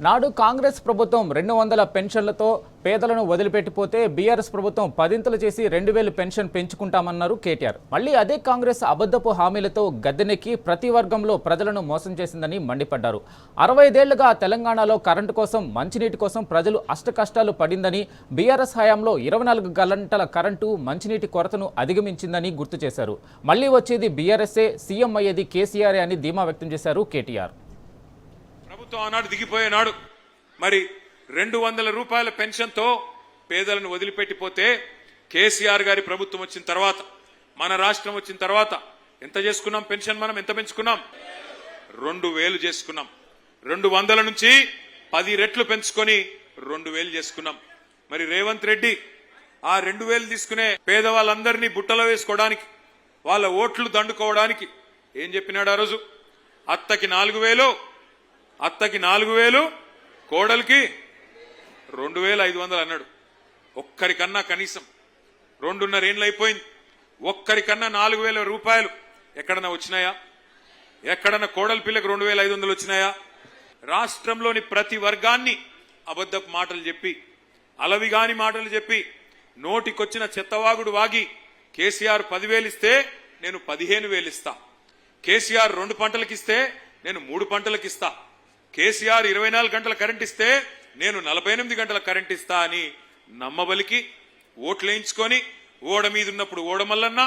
నాడు కాంగ్రెస్ ప్రభుత్వం 200 పెన్షన్లతో పేదలను వదిలిపెట్టిపోతే బీఆర్ఎస్ ప్రభుత్వం 10ంతలు చేసి 2000 పెన్షన్ పెంచుకుంటామన్నారు కేటీఆర్. మళ్ళీ అదే కాంగ్రెస్ అబద్ధపు హామీలతో గద్దెనెక్కి ప్రతి వర్గంలో ప్రజలను మోసం చేసిందని మండిపడ్డారు. 65 ఏళ్లుగా తెలంగాణలో కరెంటు కోసం, మంచినీటి కోసం ప్రజలు అష్టకష్టాలు పడిందని, బీఆర్ఎస్ హయాంలో 24 గంటల కరెంటు, మంచినీటి కొరతను అధిగమించిందని గుర్తు చేశారు. మళ్లీ వచ్చేది బీఆర్ఎస్ఏ, సీఎం అయ్యేది కేసీఆర్ అని ధీమా వ్యక్తం చేశారు కేటీఆర్. ప్రభుత్వం ఆనాడు దిగిపోయేనాడు మరి 200 రూపాయల పెన్షన్తో పేదలను వదిలిపెట్టిపోతే కేసీఆర్ గారి ప్రభుత్వం వచ్చిన తర్వాత, మన రాష్ట్రం వచ్చిన తర్వాత ఎంత చేసుకున్నాం? పెన్షన్ మనం ఎంత పెంచుకున్నాం? 2000 చేసుకున్నాం. 200 నుంచి 10 రెట్లు పెంచుకొని 2000 చేసుకున్నాం. మరి రేవంత్ రెడ్డి ఆ 2000 తీసుకునే పేదవాళ్ళందరినీ బుట్టలో వేసుకోవడానికి, వాళ్ళ ఓట్లు దండుకోవడానికి ఏం చెప్పినాడు ఆ రోజు? అత్తకి 4000, కోడలికి 2500 అన్నాడు. ఒక్కరికన్నా కనీసం 2.5 ఏళ్ళు అయిపోయింది, ఒక్కరికన్నా 4000 రూపాయలు ఎక్కడన్నా వచ్చినాయా? ఎక్కడన్నా కోడలి పిల్లకి 2500 వచ్చినాయా? రాష్ట్రంలోని ప్రతి వర్గాన్ని అబద్ధపు మాటలు చెప్పి, అలవిగాని మాటలు చెప్పి, నోటికొచ్చిన చెత్తవాగుడు వాగి కేసీఆర్ 10,000 ఇస్తే నేను 15,000 ఇస్తా, కేసీఆర్ 2 పంటలకిస్తే నేను 3 పంటలకిస్తా, కేసీఆర్ 24 గంటల కరెంట్ ఇస్తే నేను 48 గంటల కరెంట్ ఇస్తా అని నమ్మబలికి ఓట్లేయించుకొని, ఓడ మీద ఉన్నప్పుడు ఓడమల్లన్న,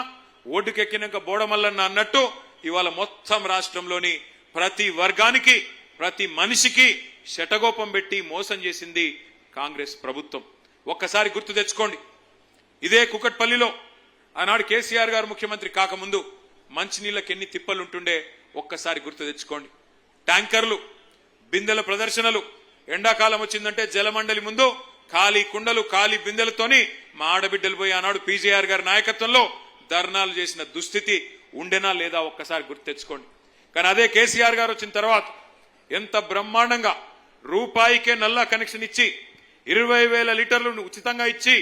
ఓటుకెక్కినాక బోడమల్లన్న అన్నట్టు ఇవాళ మొత్తం రాష్ట్రంలోని ప్రతి వర్గానికి, ప్రతి మనిషికి శటగోపం పెట్టి మోసం చేసింది కాంగ్రెస్ ప్రభుత్వం. ఒక్కసారి గుర్తు తెచ్చుకోండి. ఇదే కుకట్పల్లిలో ఆనాడు కేసీఆర్ గారు ముఖ్యమంత్రి కాకముందు మంచినీళ్ళకి ఎన్ని తిప్పలుంటుండే ఒక్కసారి గుర్తు తెచ్చుకోండి. ట్యాంకర్లు, బిందెల ప్రదర్శనలు, ఎండాకాలం వచ్చిందంటే జలమండలి ముందు ఖాళీ కుండలు, ఖాళీ బిందెలతోని మా ఆడబిడ్డలు పోయి ఆనాడు పీజేఆర్ గారి నాయకత్వంలో ధర్నాలు చేసిన దుస్థితి ఉండేనా లేదా ఒక్కసారి గుర్తు తెచ్చుకోండి. కానీ అదే కేసీఆర్ గారు వచ్చిన తర్వాత ఎంత బ్రహ్మాండంగా రూపాయికే నల్లా కనెక్షన్ ఇచ్చి 20,000 లీటర్లు ఉచితంగా ఇచ్చి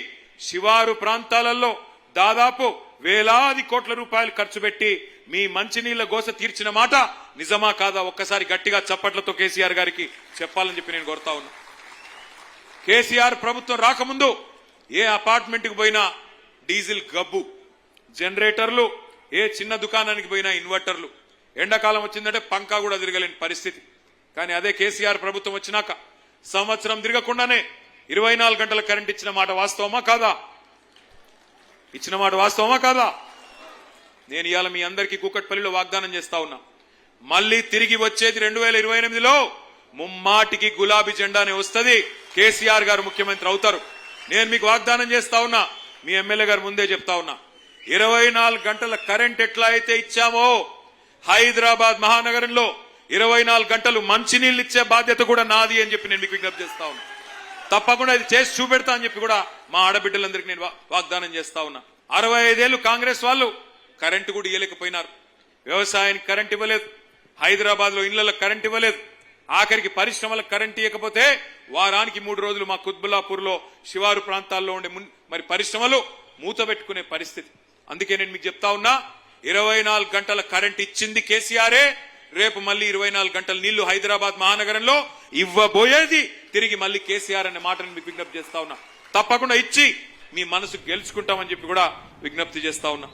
శివారు ప్రాంతాలలో దాదాపు వేలాది కోట్ల రూపాయలు ఖర్చు పెట్టి మీ మంచినీళ్ల గోస తీర్చిన మాట నిజమా కాదా? ఒక్కసారి గట్టిగా చప్పట్లతో కేసీఆర్ గారికి చెప్పాలని చెప్పి నేను కోరుతా ఉన్నా. కేసీఆర్ ప్రభుత్వం రాకముందు ఏ అపార్ట్మెంట్కి పోయినా డీజిల్ గబ్బు, జనరేటర్లు, ఏ చిన్న దుకాణానికి పోయినా ఇన్వర్టర్లు, ఎండాకాలం వచ్చిందంటే పంకా కూడా తిరగలేని పరిస్థితి. కానీ అదే కేసీఆర్ ప్రభుత్వం వచ్చినాక సంవత్సరం తిరగకుండానే 24 గంటల కరెంట్ ఇచ్చిన మాట వాస్తవమా కాదా? ఇచ్చిన మాట వాస్తవమా కాదా? నేను ఇవాళ మీ అందరికీ కూకట్పల్లిలో వాగ్దానం చేస్తా ఉన్నా, మళ్ళీ తిరిగి వచ్చేది 2028లో ముమ్మాటికి గులాబీ జెండానే వస్తుంది, కేసీఆర్ గారు ముఖ్యమంత్రి అవుతారు. నేను మీకు వాగ్దానం చేస్తా ఉన్నా, మీ ఎమ్మెల్యే గారు ముందే చెప్తా ఉన్నా, 24 గంటల కరెంట్ ఎట్లా అయితే ఇచ్చామో హైదరాబాద్ మహానగరంలో 24 గంటలు మంచినీళ్ళు ఇచ్చే బాధ్యత కూడా నాది అని చెప్పి నేను మీకు విజ్ఞప్తి చేస్తా ఉన్నా. తప్పకుండా ఇది చేసి చూపెడతా అని చెప్పి కూడా మా ఆడబిడ్డలందరికీ నేను వాగ్దానం చేస్తా ఉన్నా. 65 ఏళ్లు కాంగ్రెస్ వాళ్ళు కరెంటు కూడా ఇవ్వలేకపోయినారు. వ్యవసాయానికి కరెంట్ ఇవ్వలేదు, హైదరాబాద్ లో ఇళ్లలో కరెంట్ ఇవ్వలేదు, ఆఖరికి పరిశ్రమలకు కరెంట్ ఇవ్వకపోతే వారానికి 3 రోజులు మా కుత్బుల్లాపూర్ లో శివారు ప్రాంతాల్లో ఉండే మరి పరిశ్రమలు మూతబెట్టుకునే పరిస్థితి. అందుకే నేను మీకు చెప్తా ఉన్నా, 24 గంటల కరెంట్ ఇచ్చింది కేసీఆరే, రేపు మళ్ళీ 24 గంటల నీళ్లు హైదరాబాద్ మహానగరంలో ఇవ్వబోయేది తిరిగి మళ్ళీ కేసీఆర్ అనే మాటను మీకు విజ్ఞప్తి చేస్తా ఉన్నా. తప్పకుండా ఇచ్చి మీ మనసు గెలుచుకుంటామని చెప్పి కూడా విజ్ఞప్తి చేస్తా ఉన్నా.